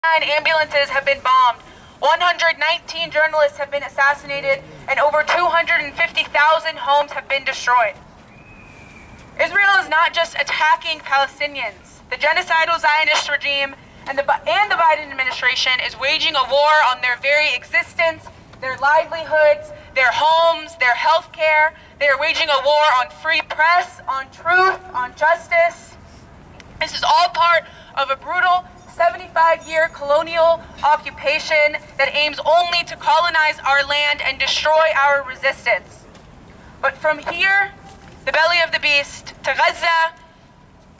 ambulances have been bombed, 119 journalists have been assassinated, and over 250,000 homes have been destroyed. Israel is not just attacking Palestinians. The genocidal Zionist regime and the Biden administration is waging a war on their very existence, their livelihoods, their homes, their health care. They are waging a war on free press, on truth, on justice. This is all part of a brutal 75-year colonial occupation that aims only to colonize our land and destroy our resistance. But from here, the belly of the beast, to Gaza,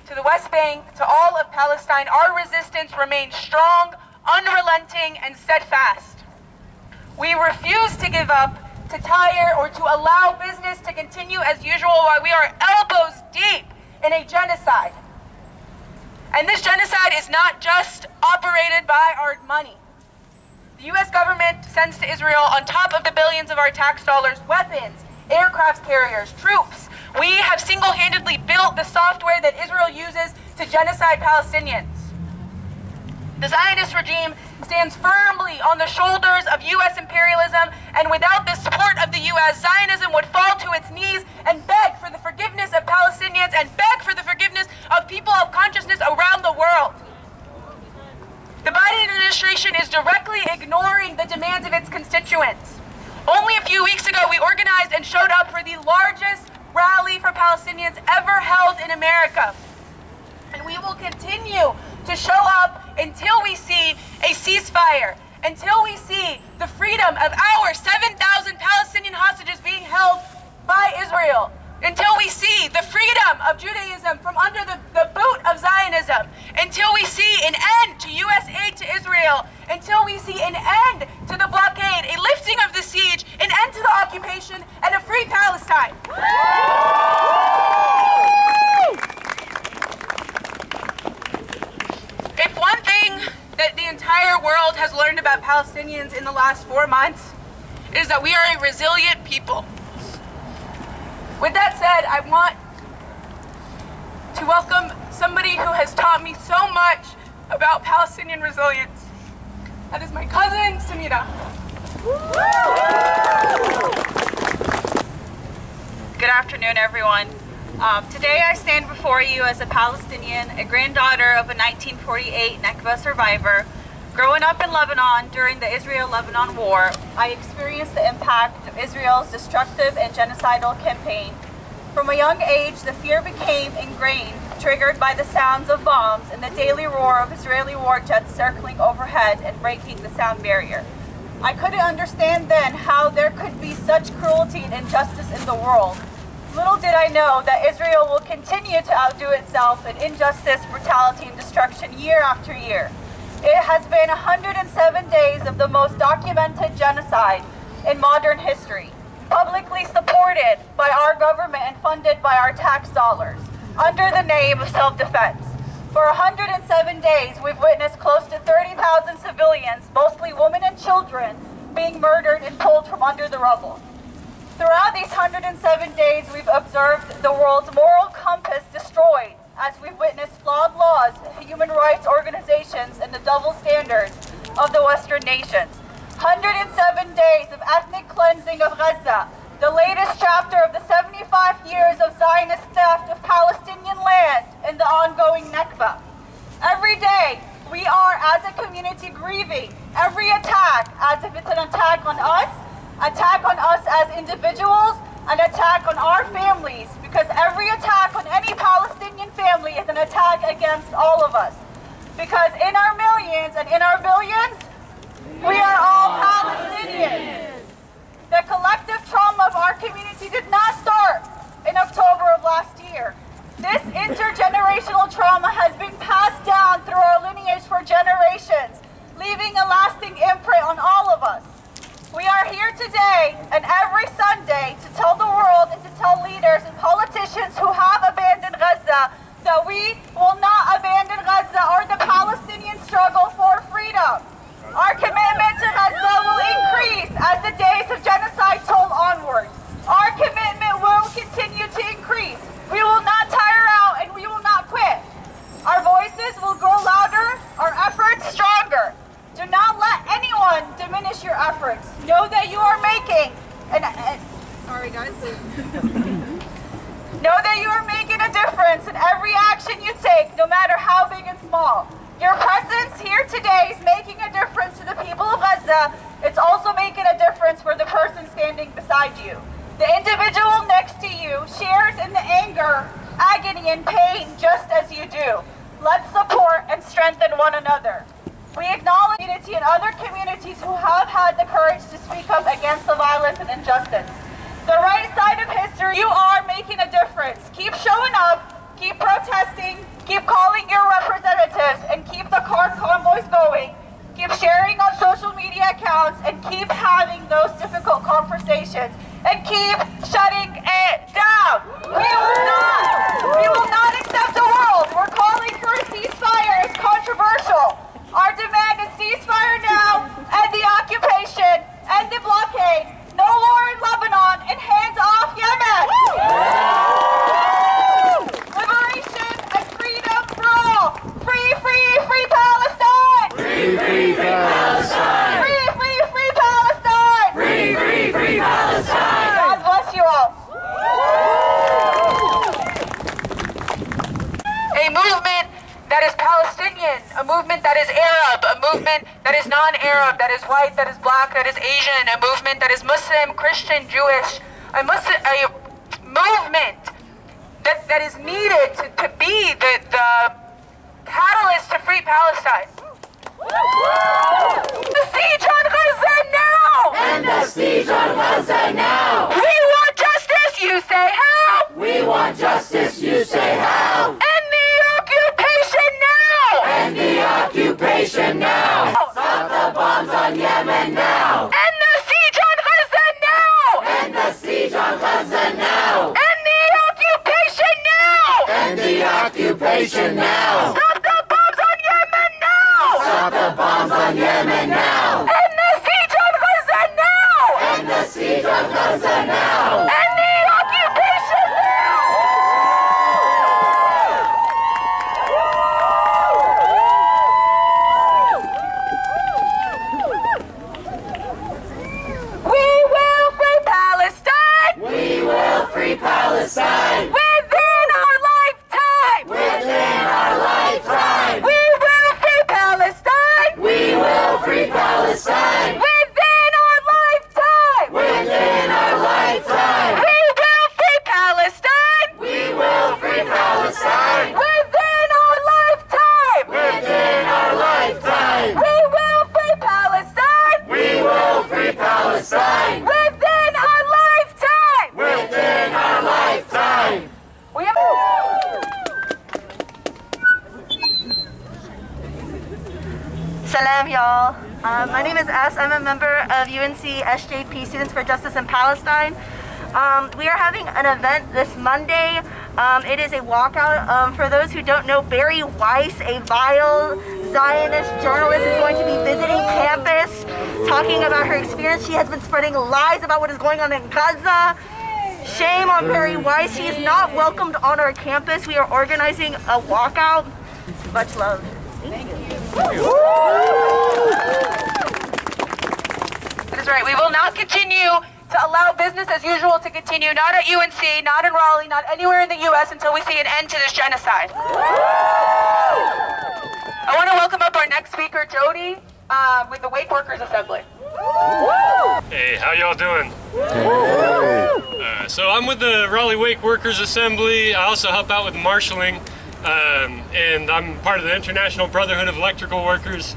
to the West Bank, to all of Palestine, our resistance remains strong, unrelenting, and steadfast. We refuse to give up, to tire, or to allow business to continue as usual while we are elbows deep in a genocide. And this genocide is not just operated by our money. The U.S. government sends to Israel, on top of the billions of our tax dollars, weapons, aircraft carriers, troops. We have single-handedly built the software that Israel uses to genocide Palestinians. The Zionist regime stands firmly on the shoulders of U.S. imperialism, and without the support of the U.S., Zionism would fall to its knees and beg for the forgiveness of Palestinians and beg for the forgiveness of people of consciousness around the world. The Biden administration is directly ignoring the demands of its constituents. Only a few weeks ago, we organized and showed up for the largest rally for Palestinians ever held in America. And we will continue to show up until we see a ceasefire, until we see the freedom of our 7,000 Palestinian hostages being held by Israel, until we see the freedom of Judaism from under the boot of Zionism, until we see an end to U.S. aid to Israel, until we see an end to the blockade, a lifting of the siege, an end to the occupation, and a free Palestine. If one thing that the entire world has learned about Palestinians in the last 4 months is that we are a resilient people. With that said, I want to welcome somebody who has taught me so much about Palestinian resilience. That is my cousin, Samira. Good afternoon, everyone. Today I stand before you as a Palestinian, a granddaughter of a 1948 Nakba survivor. Growing up in Lebanon during the Israel-Lebanon War, I experienced the impact of Israel's destructive and genocidal campaign. From a young age, the fear became ingrained, triggered by the sounds of bombs and the daily roar of Israeli war jets circling overhead and breaking the sound barrier. I couldn't understand then how there could be such cruelty and injustice in the world. Little did I know that Israel will continue to outdo itself in injustice, brutality, and destruction year after year. It has been 107 days of the most documented genocide in modern history, publicly supported by our government and funded by our tax dollars, under the name of self-defense. For 107 days, we've witnessed close to 30,000 civilians, mostly women and children, being murdered and pulled from under the rubble. Throughout these 107 days, we've observed the world's moral compass destroyed, as we've witnessed flawed laws, human rights organizations, and the double standards of the Western nations. 107 days of ethnic cleansing of Gaza, the latest chapter of the 75 years of Zionist theft of Palestinian land and the ongoing Nakba. Every day, we are, as a community, grieving every attack as if it's an attack on us as individuals, an attack on our families, because every attack on any Palestinian family is an attack against all of us. Because in our millions and in our billions, we are all Palestinians. The collective trauma of our community did not start in October of last year. This intergenerational trauma has been passed down through our lineage for generations, leaving a lasting imprint on all of us. We are here today and every Sunday to tell the world and to tell leaders and politicians who have abandoned Gaza that we will not abandon Gaza or the Palestinian struggle for freedom. Our commitment to Gaza will increase as the days of genocide toll onwards. Our commitment will continue to increase. We will not tire out and we will not quit. Our voices will grow louder, our efforts stronger. namesake, no matter how big and small. Your presence here today is making a difference to the people of Gaza. It's also making a difference for the person standing beside you. The individual next to you shares in the anger, agony, and pain just as you do. Let's support and strengthen one another. We acknowledge unity in other communities who have had the courage to speak up against the violence and injustice. The right side of history, you are making a difference. Keep showing up, keep protesting, keep calling your representatives, and keep the car convoys going. Keep sharing on social media accounts, and keep having those difficult conversations, and keep shutting it down. We will not accept a world where calling for a ceasefire is controversial. Our demand is ceasefire now, end the occupation, end the blockade, no war in Lebanon, and hands off Yemen. Liberation and freedom for all. Free, free, free Palestine. Free, free, free Palestine. Free, free, free Palestine. Free, free, free Palestine. God bless you all. A movement that is Palestinian, a movement that is Arab, a movement that is non-Arab, that is white, that is black, that is Asian, a movement that is Muslim, Christian, Jewish, a movement that is needed to be the catalyst to free Palestine. The siege on Gaza now! End the siege on Gaza now! We want justice, you say how? We want justice, you say how? End the occupation now! End the occupation now! Stop the bombs on Yemen now! End the siege on Gaza now! End the siege on Gaza now! End the occupation now! End the occupation now! Stop the bombs on Yemen now! Stop the bombs on Yemen now! End the siege on Gaza now! End the siege on Gaza now! End the occupation now! We will free Palestine! We will free Palestine! Within our lifetime! Within our lifetime! We will free Palestine! We will free Palestine! Within our lifetime! Within our lifetime! We will free Palestine! We will free Palestine! Within our lifetime! Within our lifetime! We will free Palestine! We will free Palestine! Within our lifetime! Within our lifetime! We have... Salam, y'all. My name is S. I'm a member of UNC SJP Students for Justice in Palestine. We are having an event this Monday. It is a walkout. For those who don't know, Barry Weiss, a vile Zionist journalist, is going to be visiting campus, talking about her experience. She has been spreading lies about what is going on in Gaza. Shame on Barry Weiss. She is not welcomed on our campus. We are organizing a walkout. Much love. Thank you. That is right. We will not continue to allow business as usual to continue, not at UNC, not in Raleigh, not anywhere in the U.S. until we see an end to this genocide. I want to welcome up our next speaker, Jody, with the Wake Workers Assembly. Hey, how y'all doing? So I'm with the Raleigh Wake Workers Assembly. I also help out with marshalling, and I'm part of the International Brotherhood of Electrical Workers.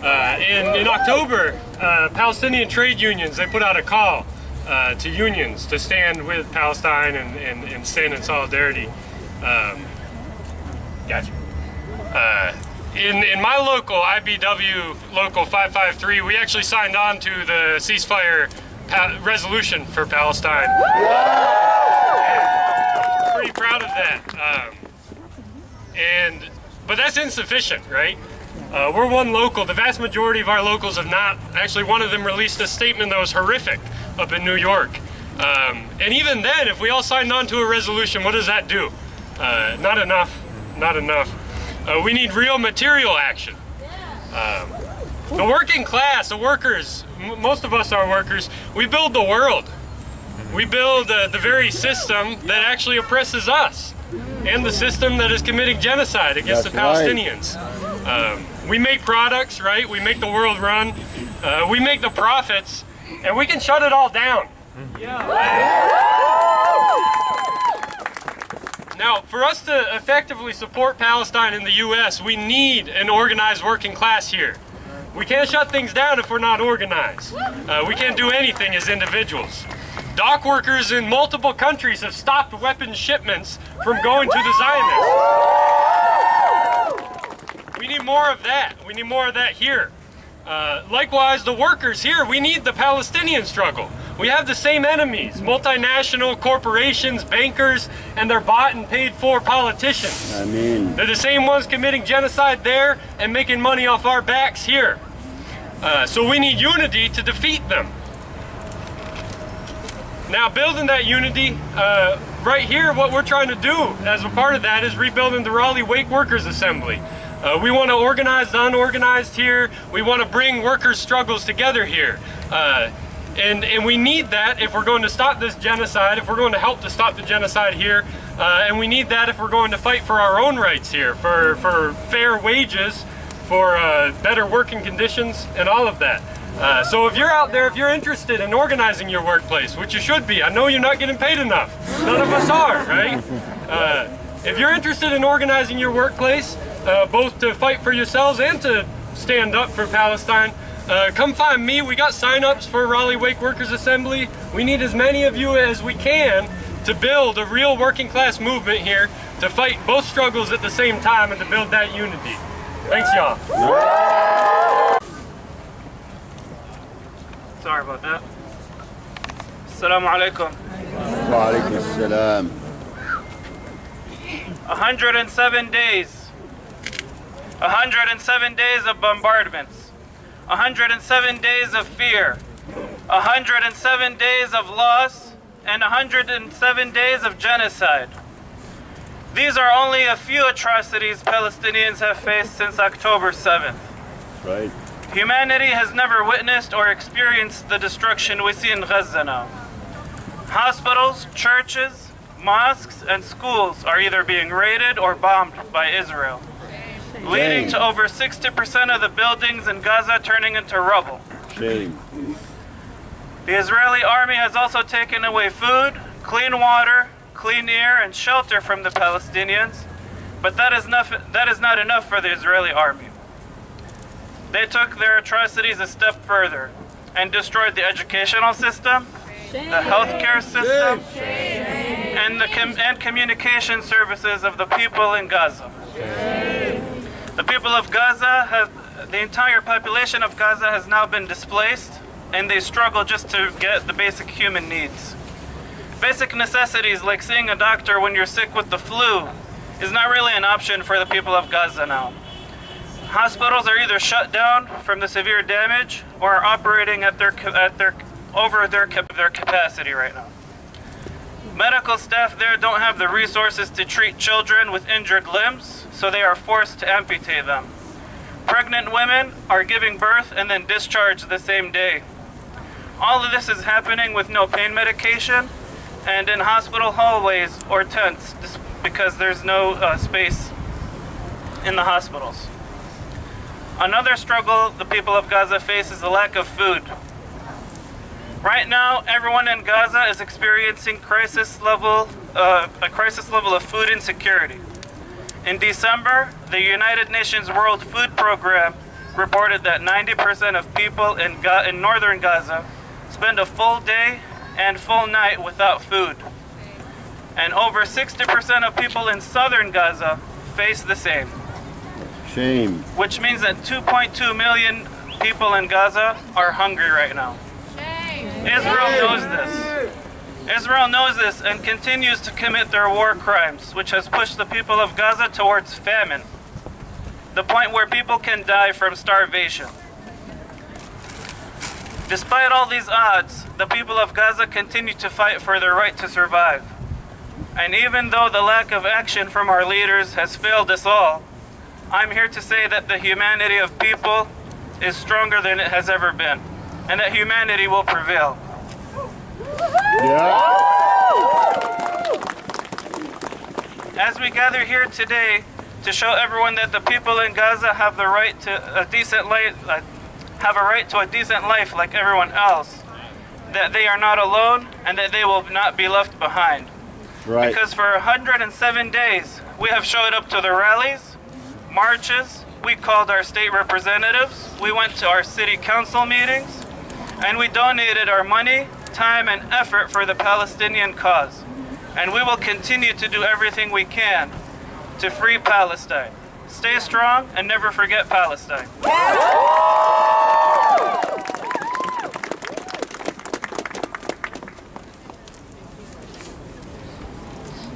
In October, Palestinian trade unions, they put out a call to unions to stand with Palestine and stand in solidarity. Gotcha. In my local, IBW Local 553, we actually signed on to the ceasefire resolution for Palestine. Pretty proud of that. But that's insufficient, right? We're one local. The vast majority of our locals have not. Actually, one of them released a statement that was horrific up in New York. And even then, if we all signed on to a resolution, what does that do? Not enough. Not enough. We need real material action. The working class, the workers, most of us are workers, we build the world. We build the very system that actually oppresses us. and the system that is committing genocide against the Palestinians. We make products, right? We make the world run. We make the profits, and we can shut it all down. Now, for us to effectively support Palestine in the U.S., we need an organized working class here. We can't shut things down if we're not organized. We can't do anything as individuals. Dock workers in multiple countries have stopped weapons shipments from going to the Zionists. We need more of that. We need more of that here. Likewise, the workers here, we need the Palestinian struggle. We have the same enemies, multinational corporations, bankers, and their bought and paid for politicians. They're the same ones committing genocide there and making money off our backs here. So we need unity to defeat them. Now, building that unity, right here, what we're trying to do as a part of that is rebuilding the Raleigh Wake Workers Assembly. We want to organize the unorganized here. We want to bring workers' struggles together here. And we need that if we're going to stop this genocide, if we're going to help to stop the genocide here. And we need that if we're going to fight for our own rights here, for fair wages, for better working conditions, and all of that. So if you're out there, if you're interested in organizing your workplace, which you should be, I know you're not getting paid enough. None of us are, right? If you're interested in organizing your workplace, both to fight for yourselves and to stand up for Palestine, come find me. We got sign-ups for Raleigh Wake Workers Assembly. We need as many of you as we can to build a real working class movement here, to fight both struggles at the same time and to build that unity. Thanks, y'all. Sorry about that. Assalamu alaikum. Wa alaikum assalam. 107 days. 107 days of bombardments. 107 days of fear. 107 days of loss. And 107 days of genocide. These are only a few atrocities Palestinians have faced since October 7th. Right. Humanity has never witnessed or experienced the destruction we see in Gaza now. Hospitals, churches, mosques, and schools are either being raided or bombed by Israel, leading to over 60% of the buildings in Gaza turning into rubble. Shame. The Israeli army has also taken away food, clean water, clean air, and shelter from the Palestinians, but that is not enough for the Israeli army. They took their atrocities a step further and destroyed the educational system, the healthcare system, and communication services of the people in Gaza. The people of Gaza, the entire population of Gaza has now been displaced, and they struggle just to get the basic human needs. Basic necessities like seeing a doctor when you're sick with the flu is not really an option for the people of Gaza now. Hospitals are either shut down from the severe damage or are operating at their capacity right now. Medical staff there don't have the resources to treat children with injured limbs, so they are forced to amputate them. Pregnant women are giving birth and then discharged the same day. All of this is happening with no pain medication and in hospital hallways or tents because there's no space in the hospitals. Another struggle the people of Gaza face is the lack of food. Right now, everyone in Gaza is experiencing a crisis level of food insecurity. In December, the United Nations World Food Program reported that 90% of people in northern Gaza spend a full day and full night without food. And over 60% of people in southern Gaza face the same. Shame. Which means that 2.2 million people in Gaza are hungry right now. Israel knows this. Israel knows this and continues to commit their war crimes, which has pushed the people of Gaza towards famine, the point where people can die from starvation. Despite all these odds, the people of Gaza continue to fight for their right to survive. And even though the lack of action from our leaders has failed us all, I'm here to say that the humanity of people is stronger than it has ever been, and that humanity will prevail. As we gather here today to show everyone that the people in Gaza have the right to a decent life, like everyone else, that they are not alone and that they will not be left behind. Right. Because for 107 days, we have showed up to the rallies, marches, we called our state representatives, we went to our city council meetings, and we donated our money, time, and effort for the Palestinian cause. And we will continue to do everything we can to free Palestine. Stay strong and never forget Palestine.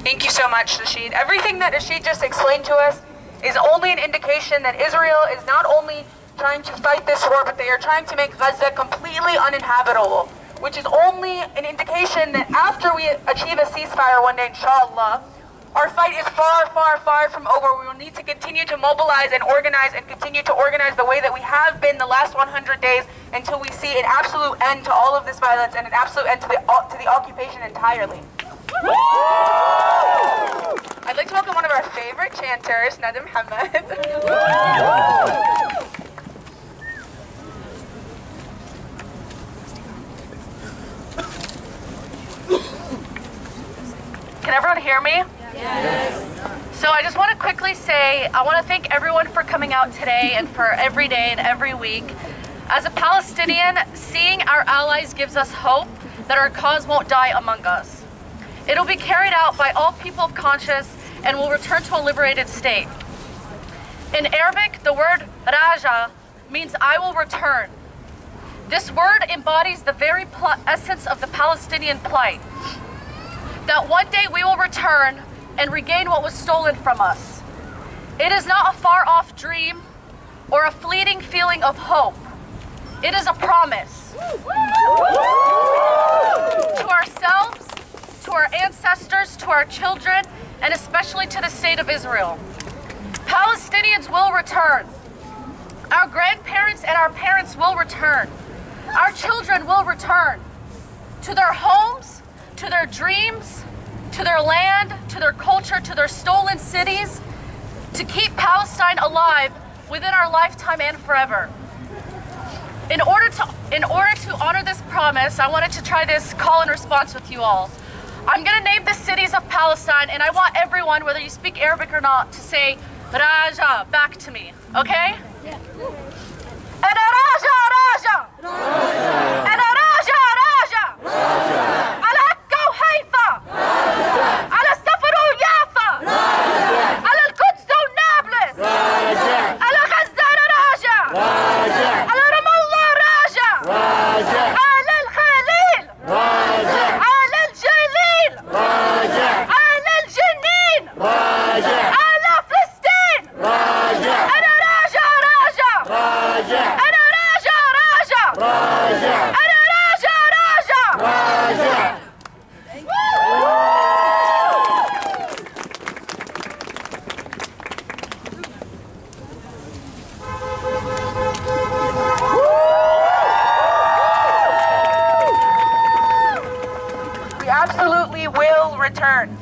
Thank you so much, Rashid. Everything that Rashid just explained to us is only an indication that Israel is not only trying to fight this war, but they are trying to make Gaza completely uninhabitable, which is only an indication that after we achieve a ceasefire one day, inshallah, our fight is far, far, far from over. We will need to continue to mobilize and organize and continue to organize the way that we have been the last 100 days until we see an absolute end to all of this violence and an absolute end to the occupation entirely. I'd like to welcome one of our favorite chanters, Nadim Hamad. Can everyone hear me? Yes. So I just want to quickly say, I want to thank everyone for coming out today and for every day and every week. As a Palestinian, seeing our allies gives us hope that our cause won't die among us. It'll be carried out by all people of conscience and will return to a liberated state. In Arabic, the word raja means I will return. This word embodies the very essence of the Palestinian plight. That one day we will return and regain what was stolen from us. It is not a far-off dream or a fleeting feeling of hope. It is a promise. To ourselves, to our ancestors, to our children, and especially to the state of Israel. Palestinians will return. Our grandparents and our parents will return. Our children will return to their homes, to their dreams, to their land, to their culture, to their stolen cities, to keep Palestine alive within our lifetime and forever. In order to honor this promise, I wanted to try this call and response with you all. I'm going to name the cities of Palestine, and I want everyone, whether you speak Arabic or not, to say Raja back to me, okay? Yeah. Ana Raja, Raja! Ana Raja, Raja! Ala Akka Haifa! Ala Safaru Yafa! Ala Al-Quds Nablus! Ala Gaza Raja! Ala Ramallah Raja! Ala Al-Khalil! على الجليل على الجنين على فلسطين أنا راجع راجع أنا راجع راجع أنا راجع راجع We absolutely will return.